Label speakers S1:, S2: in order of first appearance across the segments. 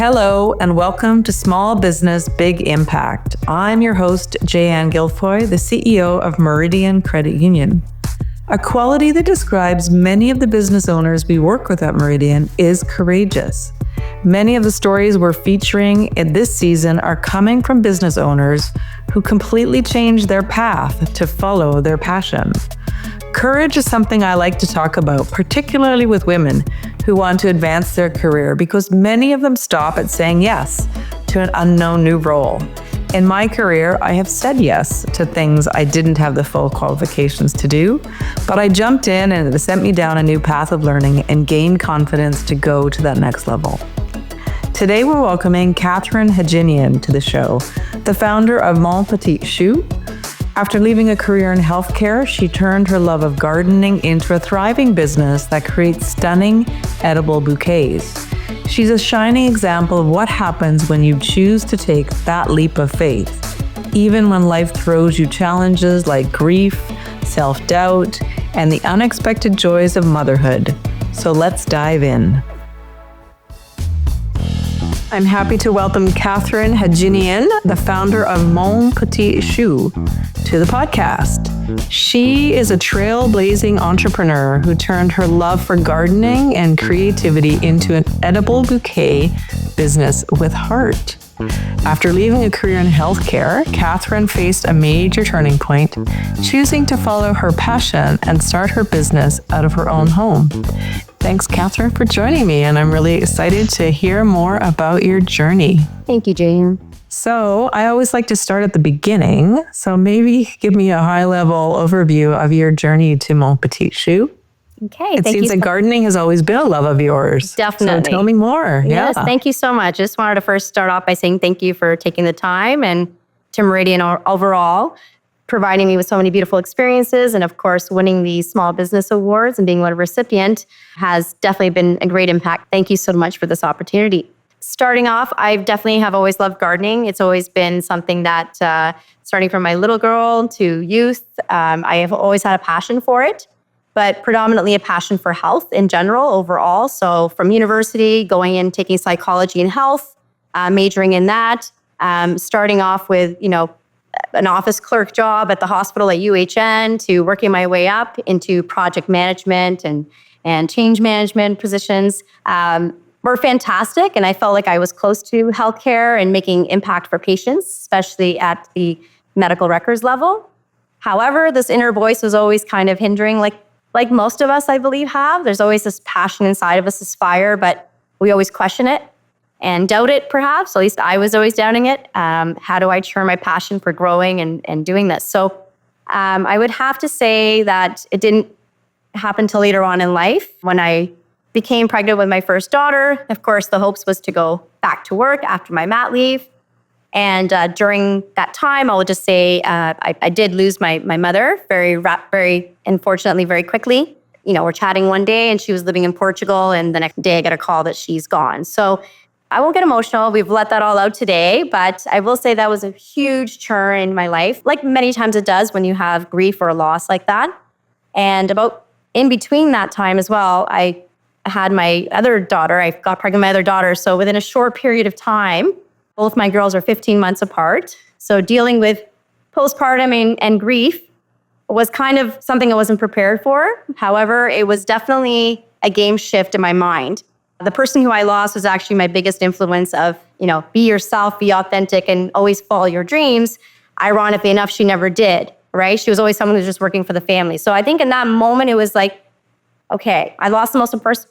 S1: Hello and welcome to Small Business Big Impact. I'm your host, Jay-Ann Gilfoy, the CEO of Meridian Credit Union. A quality that describes many of the business owners we work with at Meridian is courageous. Many of the stories we're featuring in this season are coming from business owners who completely changed their path to follow their passion. Courage is something I like to talk about, particularly with women who want to advance their career, because many of them stop at saying yes to an unknown new role. In my career, I have said yes to things I didn't have the full qualifications to do, but I jumped in and it sent me down a new path of learning and gained confidence to go to that next level. Today, we're welcoming Katherine Hadjinian to the show, the founder of Mon Petit Chou. After leaving a career in healthcare, she turned her love of gardening into a thriving business that creates stunning, edible bouquets. She's a shining example of what happens when you choose to take that leap of faith, even when life throws you challenges like grief, self-doubt, and the unexpected joys of motherhood. So let's dive in. I'm happy to welcome Katherine Hadjinian, the founder of Mon Petit Chou, to the podcast. She is a trailblazing entrepreneur who turned her love for gardening and creativity into an edible bouquet business with heart. After leaving a career in healthcare, Katherine faced a major turning point, choosing to follow her passion and start her business out of her own home. Thanks, Katherine, for joining me, and I'm really excited to hear more about your journey.
S2: Thank you, Jane.
S1: So I always like to start at the beginning. So maybe give me a high-level overview of your journey to Mon Petit Chou.
S2: Okay.
S1: It seems like gardening has always been a love of yours.
S2: Definitely.
S1: So tell me more.
S2: Yes,
S1: Yeah.
S2: thank you so much. I just wanted to first start off by saying thank you for taking the time and to Meridian overall, providing me with so many beautiful experiences. And of course, winning the Small Business Awards and being one recipient has definitely been a great impact. Thank you so much for this opportunity. Starting off, I definitely have always loved gardening. It's always been something that, starting from my little girl to youth, I have always had a passion for it, but predominantly a passion for health in general overall. So from university, going in, taking psychology and health, majoring in that, starting off with, an office clerk job at the hospital at UHN to working my way up into project management and change management positions. Were fantastic. And I felt like I was close to healthcare and making impact for patients, especially at the medical records level. However, this inner voice was always kind of hindering, like most of us, I believe, have. There's always this passion inside of us, this fire, but we always question it and doubt it, perhaps. At least I was always doubting it. How do I turn my passion for growing and doing this? So I would have to say that it didn't happen till later on in life when I became pregnant with my first daughter. Of course, the hopes was to go back to work after my mat leave. And during that time, I will just say I did lose my mother very unfortunately, very quickly. We're chatting one day and she was living in Portugal, and the next day I get a call that she's gone. So I won't get emotional. We've let that all out today, but I will say that was a huge churn in my life, like many times it does when you have grief or a loss like that. And about in between that time as well, I had my other daughter. I got pregnant with my other daughter. So within a short period of time, both my girls are 15 months apart. So dealing with postpartum and grief was kind of something I wasn't prepared for. However, it was definitely a game shift in my mind. The person who I lost was actually my biggest influence of, be yourself, be authentic, and always follow your dreams. Ironically enough, she never did, right? She was always someone who was just working for the family. So I think in that moment, it was like, okay, I lost the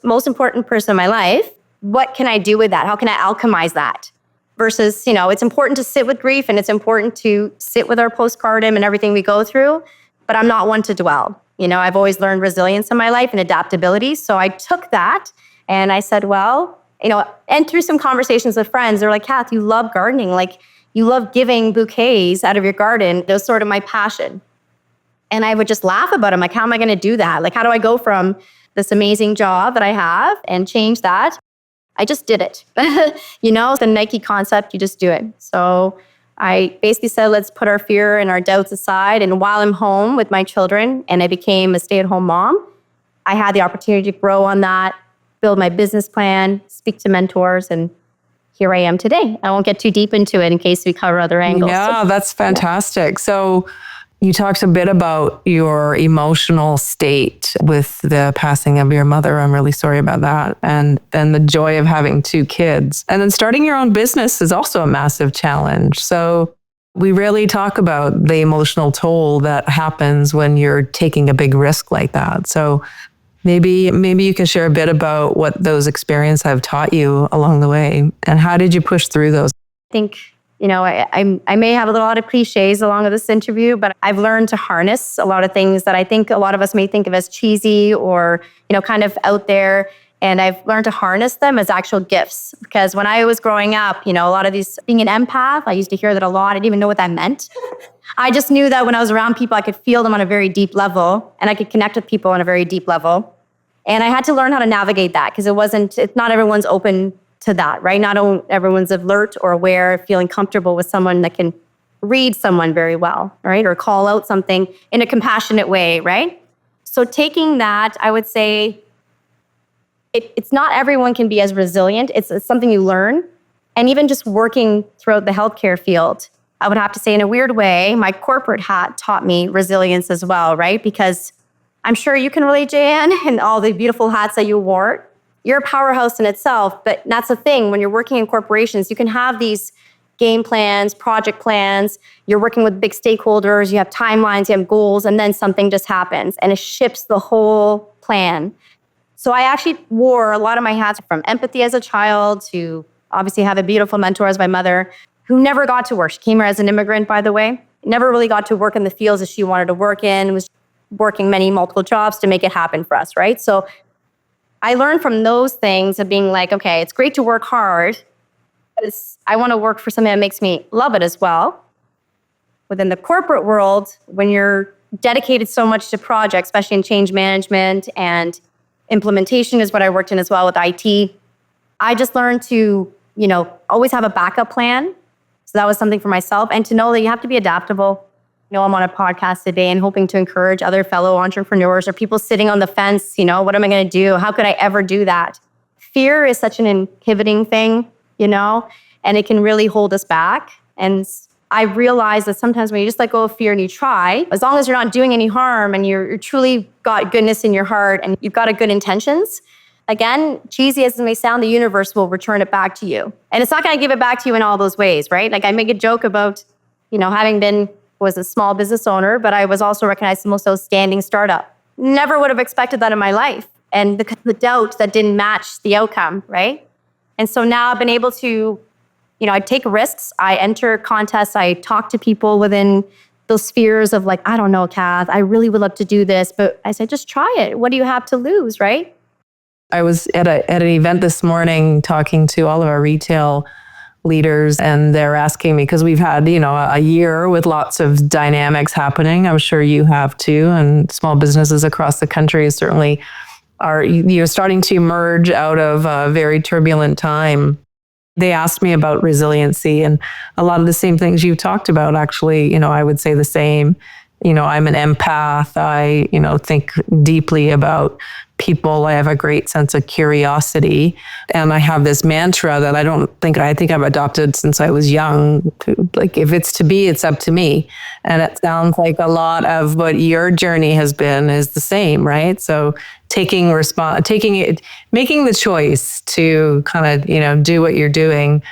S2: most important person in my life. What can I do with that? How can I alchemize that? Versus, it's important to sit with grief and it's important to sit with our postpartum and everything we go through, but I'm not one to dwell. I've always learned resilience in my life and adaptability. So I took that and I said, well, and through some conversations with friends, they're like, Kath, you love gardening. Like you love giving bouquets out of your garden. That was sort of my passion. And I would just laugh about it. I'm like, how am I going to do that? Like, how do I go from this amazing job that I have and change that? I just did it. The Nike concept, you just do it. So I basically said, let's put our fear and our doubts aside. And while I'm home with my children and I became a stay-at-home mom, I had the opportunity to grow on that, build my business plan, speak to mentors, and here I am today. I won't get too deep into it in case we cover other angles.
S1: Yeah, that's fantastic. So you talked a bit about your emotional state with the passing of your mother. I'm really sorry about that. And then the joy of having 2 kids. And then starting your own business is also a massive challenge. So we rarely talk about the emotional toll that happens when you're taking a big risk like that. So maybe you can share a bit about what those experiences have taught you along the way, and how did you push through those?
S2: I think, I may have a lot of cliches along with this interview, but I've learned to harness a lot of things that I think a lot of us may think of as cheesy or, kind of out there. And I've learned to harness them as actual gifts. Because when I was growing up, a lot of these, being an empath, I used to hear that a lot. I didn't even know what that meant. I just knew that when I was around people, I could feel them on a very deep level, and I could connect with people on a very deep level. And I had to learn how to navigate that, because it's not everyone's open to that, right? Not everyone's alert or aware, feeling comfortable with someone that can read someone very well, right? Or call out something in a compassionate way, right? So taking that, I would say, it's not everyone can be as resilient. It's something you learn. And even just working throughout the healthcare field, I would have to say in a weird way, my corporate hat taught me resilience as well, right? Because I'm sure you can relate, Jay-Ann, and all the beautiful hats that you wore. You're a powerhouse in itself, but that's the thing. When you're working in corporations, you can have these game plans, project plans. You're working with big stakeholders. You have timelines, you have goals, and then something just happens and it shifts the whole plan. So I actually wore a lot of my hats, from empathy as a child to obviously have a beautiful mentor as my mother, who never got to work. She came here as an immigrant, by the way. Never really got to work in the fields that she wanted to work in, was working multiple jobs to make it happen for us, right? So I learned from those things of being like, okay, it's great to work hard. I want to work for something that makes me love it as well. Within the corporate world, when you're dedicated so much to projects, especially in change management and implementation is what I worked in as well with IT. I just learned to, always have a backup plan. So that was something for myself. And to know that you have to be adaptable. I'm on a podcast today and hoping to encourage other fellow entrepreneurs or people sitting on the fence, what am I going to do? How could I ever do that? Fear is such an inhibiting thing, and it can really hold us back. And I realized that sometimes when you just let go of fear and you try, as long as you're not doing any harm and you're truly got goodness in your heart and you've got a good intentions, again, cheesy as it may sound, the universe will return it back to you. And it's not going to give it back to you in all those ways, right? Like I make a joke about, having was a small business owner, but I was also recognized as the most outstanding startup. Never would have expected that in my life. And the doubt that didn't match the outcome, right? And so now I've been able to, I take risks, I enter contests, I talk to people within those spheres of like, I don't know, Kath, I really would love to do this, but I said, just try it. What do you have to lose, right?
S1: I was at an event this morning talking to all of our retail leaders, and they're asking me, because we've had, a year with lots of dynamics happening. I'm sure you have too, and small businesses across the country certainly are, starting to emerge out of a very turbulent time. They asked me about resiliency, and a lot of the same things you've talked about, actually, I would say the same. I'm an empath. I, think deeply about people. I have a great sense of curiosity. And I have this mantra that I think I've adopted since I was young. Like, if it's to be, it's up to me. And it sounds like a lot of what your journey has been is the same, right? So making the choice to kind of, do what you're doing.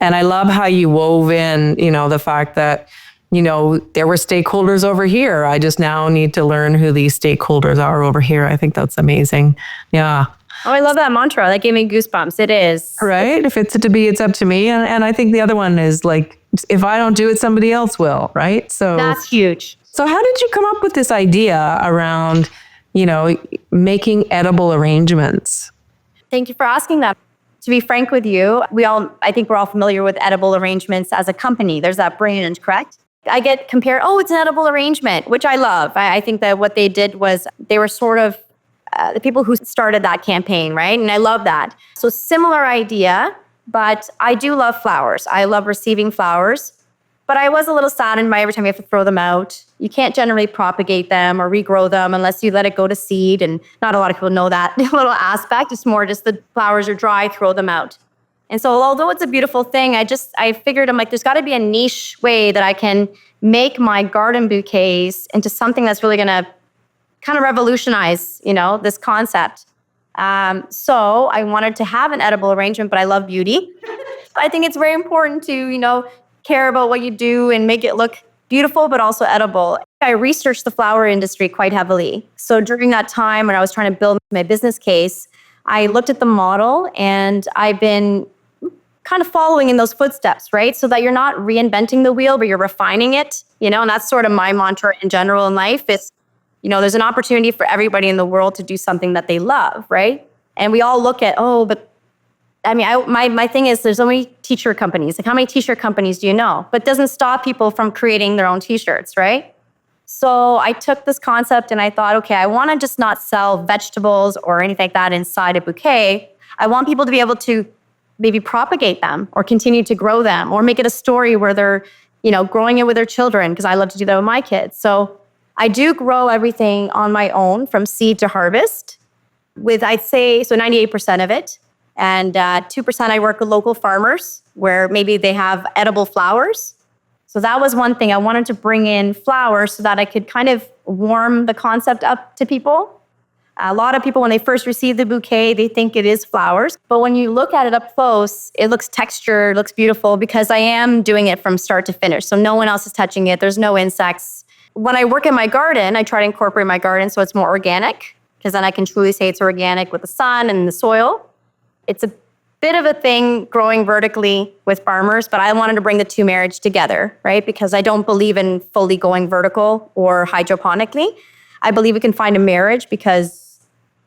S1: And I love how you wove in, the fact that, there were stakeholders over here. I just now need to learn who these stakeholders are over here. I think that's amazing. Yeah.
S2: Oh, I love that mantra. That gave me goosebumps. It is.
S1: Right? If it's to be, it's up to me. And I think the other one is like, if I don't do it, somebody else will, right? So
S2: that's huge.
S1: So how did you come up with this idea around, making edible arrangements?
S2: Thank you for asking that. To be frank with you, I think we're all familiar with edible arrangements as a company. There's that brand, correct? I get compared, it's an edible arrangement, which I love. I think that what they did was they were sort of the people who started that campaign, right? And I love that. So similar idea, but I do love flowers. I love receiving flowers, but I was a little saddened by every time you have to throw them out. You can't generally propagate them or regrow them unless you let it go to seed. And not a lot of people know that little aspect. It's more just the flowers are dry, throw them out. And so although it's a beautiful thing, I figured I'm like, there's got to be a niche way that I can make my garden bouquets into something that's really going to kind of revolutionize, this concept. So I wanted to have an edible arrangement, but I love beauty. I think it's very important to, care about what you do and make it look beautiful, but also edible. I researched the flower industry quite heavily. So during that time when I was trying to build my business case, I looked at the model and I've been kind of following in those footsteps, right? So that you're not reinventing the wheel, but you're refining it, and that's sort of my mantra in general in life is, there's an opportunity for everybody in the world to do something that they love, right? And we all look at, my thing is there's so many t-shirt companies. Like how many t-shirt companies do you know? But it doesn't stop people from creating their own t-shirts, right? So I took this concept and I thought, okay, I want to just not sell vegetables or anything like that inside a bouquet. I want people to be able to maybe propagate them or continue to grow them or make it a story where they're, growing it with their children, because I love to do that with my kids. So I do grow everything on my own from seed to harvest with, I'd say, so 98% of it. And 2% I work with local farmers where maybe they have edible flowers. So that was one thing. I wanted to bring in flowers so that I could kind of warm the concept up to people. A lot of people, when they first receive the bouquet, they think it is flowers. But when you look at it up close, it looks textured, looks beautiful because I am doing it from start to finish. So no one else is touching it. There's no insects. When I work in my garden, I try to incorporate my garden so it's more organic because then I can truly say it's organic with the sun and the soil. It's a bit of a thing growing vertically with farmers, but I wanted to bring the two marriage together, right? Because I don't believe in fully going vertical or hydroponically. I believe we can find a marriage because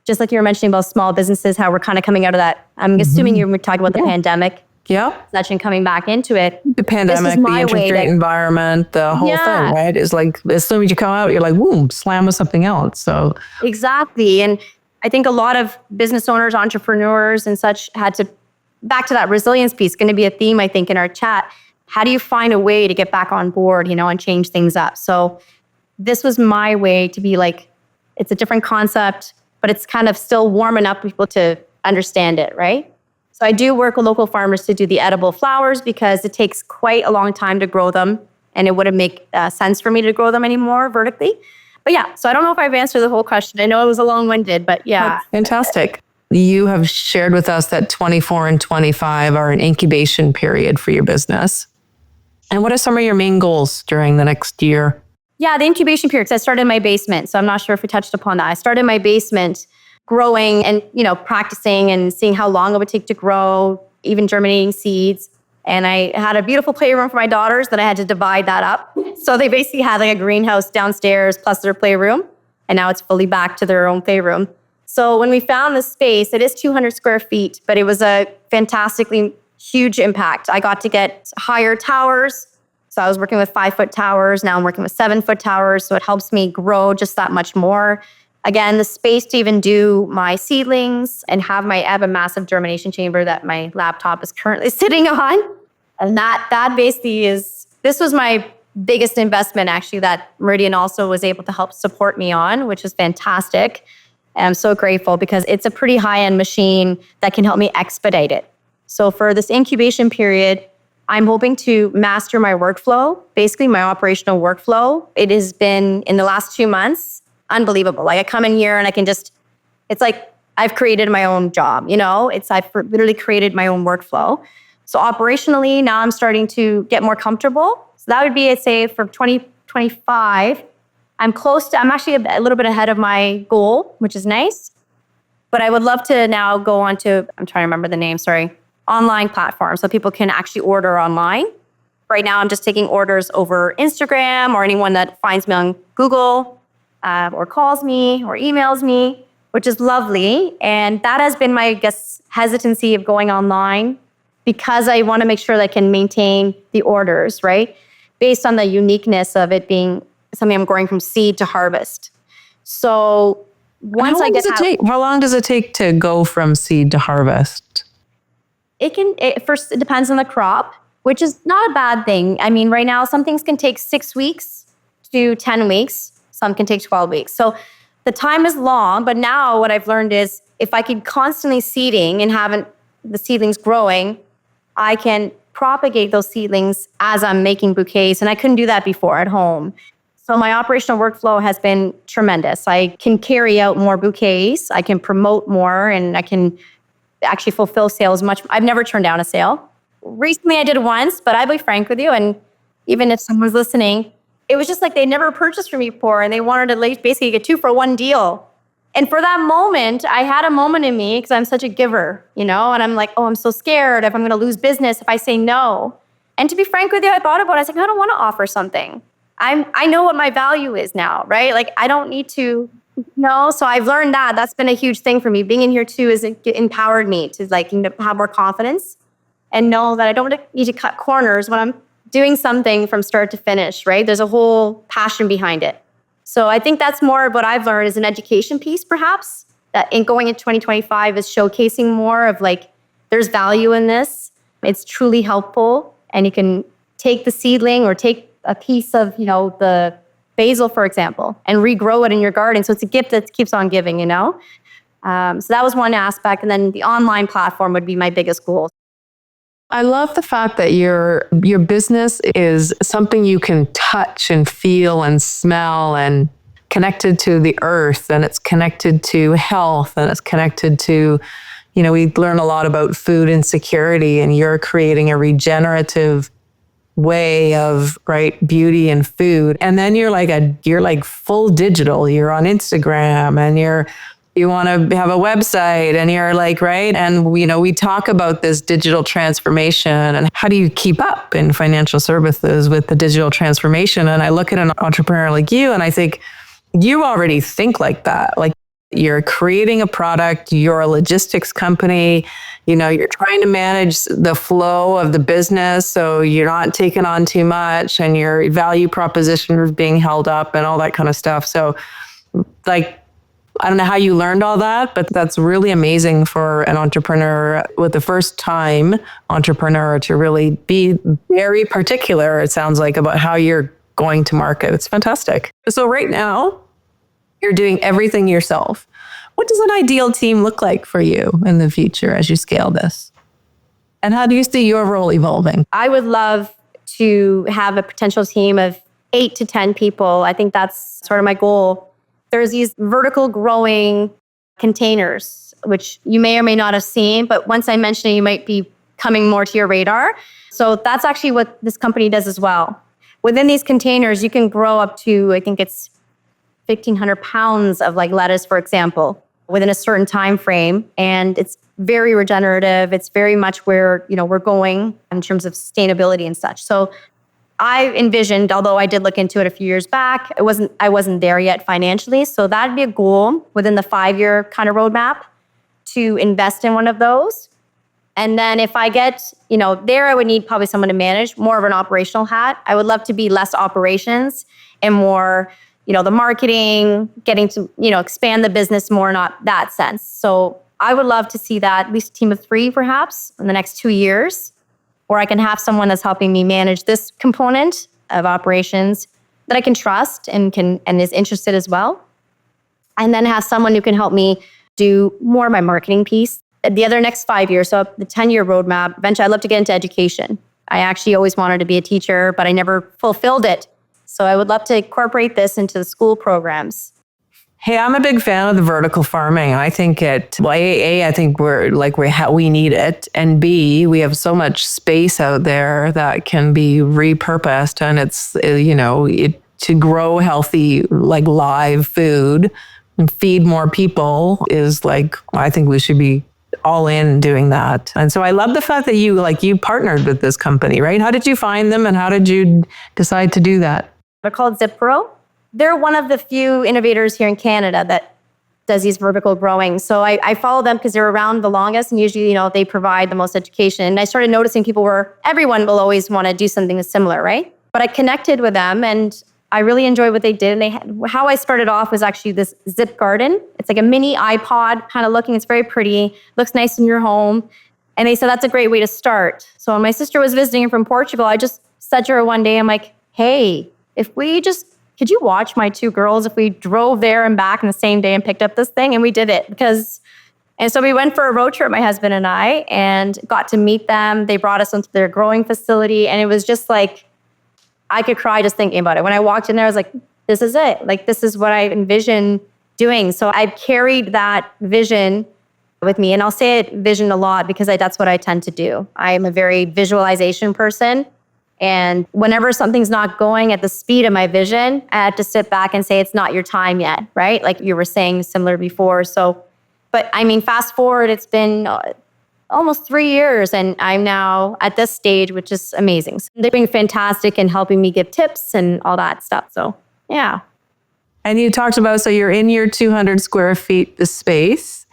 S2: just like you were mentioning about small businesses, how we're kind of coming out of that. I'm assuming you were talking about the pandemic.
S1: Yeah.
S2: And coming back into it.
S1: The pandemic, the interest rate environment, the whole thing, right? It's like as soon as you come out, you're like, boom, slam with something else. So
S2: exactly. And I think a lot of business owners, entrepreneurs and such had to, back to that resilience piece, going to be a theme, I think, in our chat. How do you find a way to get back on board, and change things up? So this was my way to be like, it's a different concept, but it's kind of still warm enough for people to understand it, right? So I do work with local farmers to do the edible flowers because it takes quite a long time to grow them and it wouldn't make sense for me to grow them anymore vertically. But yeah, so I don't know if I've answered the whole question. I know it was a long-winded, but yeah.
S1: That's fantastic. You have shared with us that 24 and 25 are an incubation period for your business. And what are some of your main goals during the next year?
S2: Yeah, the incubation period, because I started in my basement. So I'm not sure if we touched upon that. I started in my basement growing and, practicing and seeing how long it would take to grow, even germinating seeds. And I had a beautiful playroom for my daughters that I had to divide that up. So they basically had like a greenhouse downstairs plus their playroom. And now it's fully back to their own playroom. So when we found this space, it is 200 square feet, but it was a fantastically huge impact. I got to get higher towers. So I was working with 5-foot towers. Now I'm working with 7-foot towers. So it helps me grow just that much more. Again, the space to even do my seedlings and I have a massive germination chamber that my laptop is currently sitting on. And that basically this was my biggest investment actually that Meridian also was able to help support me on, which is fantastic. And I'm so grateful because it's a pretty high-end machine that can help me expedite it. So for this incubation period, I'm hoping to master my workflow, basically my operational workflow. It has been, in the last 2 months, unbelievable. Like I come in here and I can just, it's like I've created my own job, I've literally created my own workflow. So operationally, now I'm starting to get more comfortable. So that would be, I'd say, for 2025, I'm actually a little bit ahead of my goal, which is nice. But I would love to now go on to, I'm trying to remember the name, online platforms so people can actually order online. Right now, I'm just taking orders over Instagram or anyone that finds me on Google or calls me or emails me, which is lovely. And that has been my, hesitancy of going online because I want to make sure that I can maintain the orders, right? Based on the uniqueness of it being something I'm growing from seed to harvest. So once
S1: how long does it take to go from seed to harvest?
S2: First, it depends on the crop, which is not a bad thing. I mean, right now, some things can take 6 weeks to 10 weeks. Some can take 12 weeks. So the time is long, but now what I've learned is if I keep constantly seeding and having the seedlings growing, I can propagate those seedlings as I'm making bouquets. And I couldn't do that before at home. So my operational workflow has been tremendous. I can carry out more bouquets. I can promote more, and I can actually fulfill sales much. I've never turned down a sale. Recently I did once, but I'll be frank with you. And even if someone was listening, it was just like they never purchased from me before and they wanted to basically get 2-for-1 deal. And for that moment, I had a moment in me because I'm such a giver, and I'm like, oh, I'm so scared if I'm going to lose business if I say no. And to be frank with you, I thought about it. I was like, I don't want to offer something. I know what my value is now, right? Like, I don't need to know. So I've learned that. That's been a huge thing for me. Being in here too has empowered me to have more confidence and know that I don't need to cut corners when I'm doing something from start to finish, right? There's a whole passion behind it. So I think that's more of what I've learned is an education piece, perhaps, that in going into 2025 is showcasing more of there's value in this. It's truly helpful. And you can take the seedling or take a piece of, the basil, for example, and regrow it in your garden. So it's a gift that keeps on giving, So that was one aspect. And then the online platform would be my biggest goal.
S1: I love the fact that your business is something you can touch and feel and smell and connected to the earth, and it's connected to health, and it's connected to, we learn a lot about food insecurity, and you're creating a regenerative way of beauty and food. And then you're like full digital. You're on Instagram and you want to have a website and you're right. And we talk about this digital transformation and how do you keep up in financial services with the digital transformation? And I look at an entrepreneur like you and I think you already think like that. Like, you're creating a product, you're a logistics company, you're trying to manage the flow of the business so you're not taking on too much and your value proposition is being held up and all that kind of stuff. So I don't know how you learned all that, but that's really amazing for an entrepreneur with the first time entrepreneur to really be very particular, it sounds like, about how you're going to market. It's fantastic. So right now, you're doing everything yourself. What does an ideal team look like for you in the future as you scale this? And how do you see your role evolving?
S2: I would love to have a potential team of 8 to 10 people. I think that's sort of my goal. There's these vertical growing containers, which you may or may not have seen, but once I mention it, you might be coming more to your radar. So that's actually what this company does as well. Within these containers, you can grow up to, I think it's 1,500 pounds of lettuce, for example, within a certain time frame. And it's very regenerative. It's very much where, we're going in terms of sustainability and such. So I envisioned, although I did look into it a few years back, I wasn't there yet financially. So that'd be a goal within the 5-year kind of roadmap to invest in one of those. And then if I get, there, I would need probably someone to manage, more of an operational hat. I would love to be less operations and more, the marketing, getting to, expand the business more, not that sense. So I would love to see that, at least a team of 3 perhaps in the next 2 years, where I can have someone that's helping me manage this component of operations that I can trust and is interested as well. And then have someone who can help me do more of my marketing piece. The other next 5 years, so the 10-year roadmap, eventually I'd love to get into education. I actually always wanted to be a teacher, but I never fulfilled it. So I would love to incorporate this into the school programs.
S1: Hey, I'm a big fan of the vertical farming. I think I think we need it. And B, we have so much space out there that can be repurposed. And it's, to grow healthy, live food and feed more people is I think we should be all in doing that. And so I love the fact that you partnered with this company, right? How did you find them and how did you decide to do that?
S2: They're called Zipro. They're one of the few innovators here in Canada that does these vertical growing. So I follow them because they're around the longest and usually, they provide the most education. And I started noticing everyone will always want to do something similar, right? But I connected with them and I really enjoyed what they did. And how I started off was actually this Zip Garden. It's like a mini iPod kind of looking. It's very pretty. Looks nice in your home. And they said that's a great way to start. So when my sister was visiting from Portugal, I just said to her one day, I'm like, hey, could you watch my 2 girls if we drove there and back in the same day and picked up this thing? And we did it because And so we went for a road trip, my husband and I, and got to meet them. They brought us into their growing facility. And it was just like, I could cry just thinking about it. When I walked in there, I was like, this is it. Like, this is what I envision doing. So I've carried that vision with me. And I'll say it vision a lot because that's what I tend to do. I am a very visualization person. And whenever something's not going at the speed of my vision, I have to sit back and say, it's not your time yet, right? Like you were saying similar before. So, but I mean, fast forward, it's been almost 3 years and I'm now at this stage, which is amazing. So they're being fantastic and helping me give tips and all that stuff. So yeah.
S1: And you talked about, so you're in your 200 square feet of space.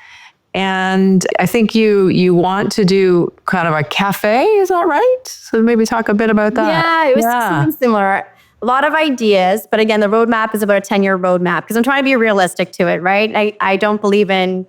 S1: And I think you want to do kind of a cafe, is that right? So maybe talk a bit about that.
S2: Yeah, it was something similar. A lot of ideas, but again, the roadmap is about a 10-year roadmap because I'm trying to be realistic to it, right? I don't believe in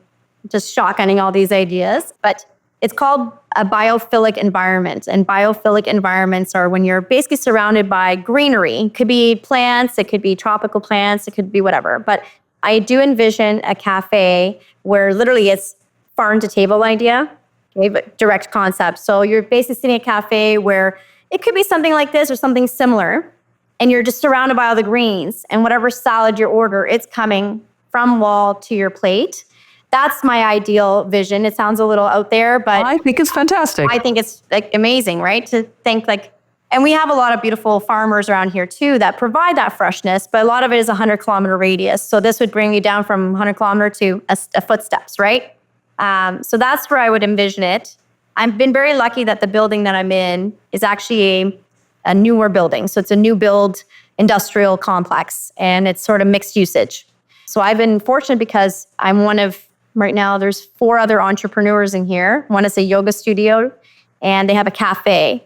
S2: just shotgunning all these ideas, but it's called a biophilic environment. And biophilic environments are when you're basically surrounded by greenery. It could be plants, it could be tropical plants, it could be whatever. But I do envision a cafe where literally it's farm to table idea, okay, but direct concept. So you're basically sitting at a cafe where it could be something like this or something similar, and you're just surrounded by all the greens, and whatever salad you order, it's coming from wall to your plate. That's my ideal vision. It sounds a little out there, but
S1: I think it's fantastic.
S2: I think it's like amazing, right? To think like, and we have a lot of beautiful farmers around here too that provide that freshness, but a lot of it is a 100-kilometer radius. So this would bring you down from 100-kilometer to a footsteps, right? So that's where I would envision it. I've been very lucky that the building that I'm in is actually a newer building. So it's a new build industrial complex, and it's sort of mixed usage. So I've been fortunate because I'm one of, right now, there's 4 other entrepreneurs in here. One is a yoga studio, and they have a cafe.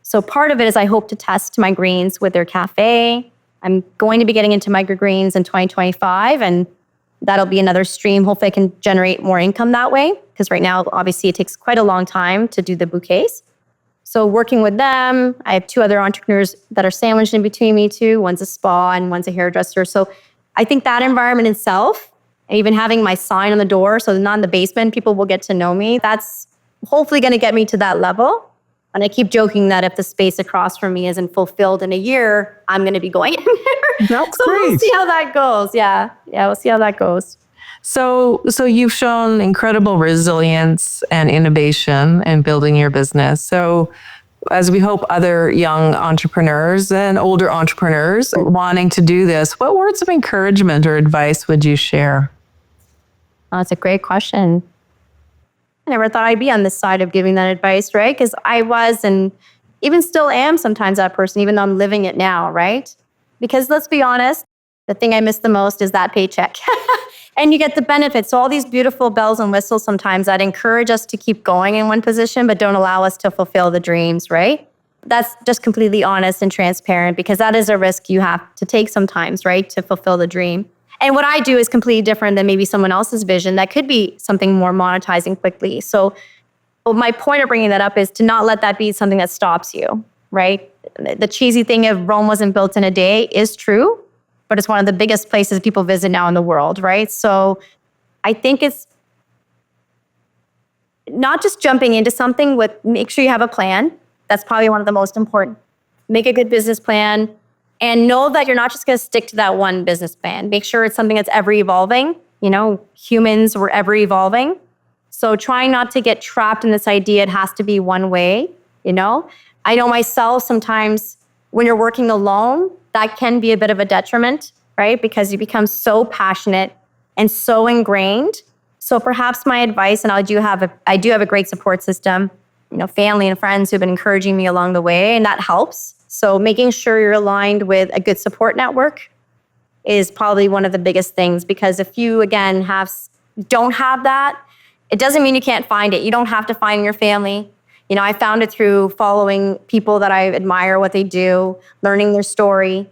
S2: So part of it is I hope to test my greens with their cafe. I'm going to be getting into microgreens in 2025, and that'll be another stream. Hopefully I can generate more income that way, because right now, obviously, it takes quite a long time to do the bouquets. So working with them, I have 2 other entrepreneurs that are sandwiched in between me too. One's a spa and one's a hairdresser. So I think that environment itself, and even having my sign on the door, so not in the basement, people will get to know me. That's hopefully going to get me to that level. And I keep joking that if the space across from me isn't fulfilled in a year, I'm going to be going in there.
S1: That's
S2: so
S1: great.
S2: We'll see how that goes. Yeah, we'll see how that goes.
S1: So you've shown incredible resilience and innovation in building your business. So as we hope other young entrepreneurs and older entrepreneurs wanting to do this, what words of encouragement or advice would you share?
S2: Oh, that's a great question. I never thought I'd be on this side of giving that advice, right? Because I was and even still am sometimes that person, even though I'm living it now, right? Because let's be honest, the thing I miss the most is that paycheck. And you get the benefits. So all these beautiful bells and whistles sometimes that encourage us to keep going in one position, but don't allow us to fulfill the dreams, right? That's just completely honest and transparent, because that is a risk you have to take sometimes, right? To fulfill the dream. And what I do is completely different than maybe someone else's vision. That could be something more monetizing quickly. So my point of bringing that up is to not let that be something that stops you, right? The cheesy thing of Rome wasn't built in a day is true, but it's one of the biggest places people visit now in the world, right? So I think it's not just jumping into something with, make sure you have a plan. That's probably one of the most important. Make a good business plan and know that you're not just going to stick to that one business plan. Make sure it's something that's ever evolving. You know, humans were ever evolving. So trying not to get trapped in this idea it has to be one way, you know? I know myself sometimes when you're working alone, that can be a bit of a detriment, right? Because you become so passionate and so ingrained. So perhaps my advice, and I do have a great support system, you know, family and friends who've been encouraging me along the way, and that helps. So making sure you're aligned with a good support network is probably one of the biggest things, because if you, again, don't have that, it doesn't mean you can't find it. You don't have to find your family. You know, I found it through following people that I admire what they do, learning their story,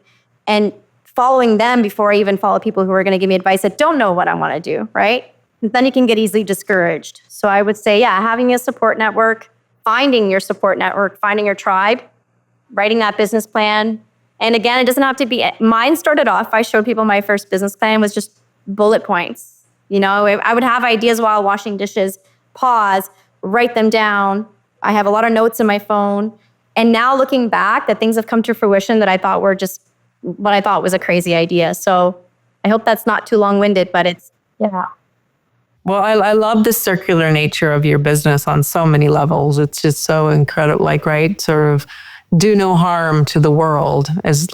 S2: and following them before I even follow people who are going to give me advice that don't know what I want to do, right? And then you can get easily discouraged. So I would say, yeah, having a support network, finding your support network, finding your tribe, writing that business plan. And again, it doesn't have to be, mine started off, I showed people my first business plan was just bullet points. I would have ideas while washing dishes, pause, write them down. I have a lot of notes in my phone. And now looking back, that things have come to fruition that I thought were just what I thought was a crazy idea. So I hope that's not too long-winded, but yeah.
S1: Well, I love the circular nature of your business on so many levels. It's just so incredible, right? Sort of do no harm to the world as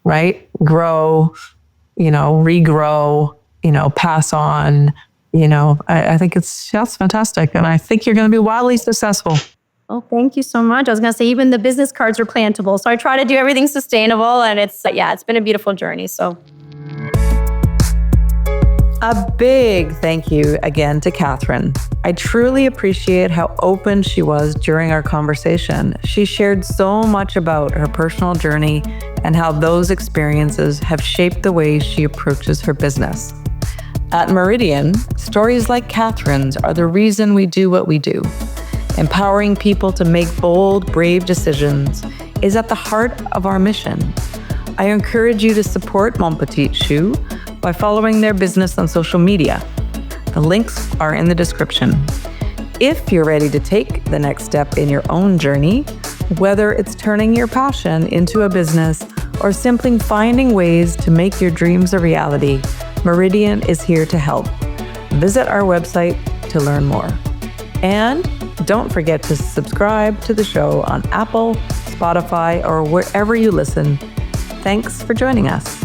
S1: right? Grow, regrow, pass on, I think that's fantastic. And I think you're going to be wildly successful.
S2: Oh, thank you so much. I was going to say, even the business cards are plantable. So I try to do everything sustainable, and it's been a beautiful journey. So
S1: a big thank you again to Katherine. I truly appreciate how open she was during our conversation. She shared so much about her personal journey and how those experiences have shaped the way she approaches her business. At Meridian, stories like Katherine's are the reason we do what we do. Empowering people to make bold, brave decisions is at the heart of our mission. I encourage you to support Mon Petit Chou by following their business on social media. The links are in the description. If you're ready to take the next step in your own journey, whether it's turning your passion into a business or simply finding ways to make your dreams a reality, Meridian is here to help. Visit our website to learn more. And don't forget to subscribe to the show on Apple, Spotify, or wherever you listen. Thanks for joining us.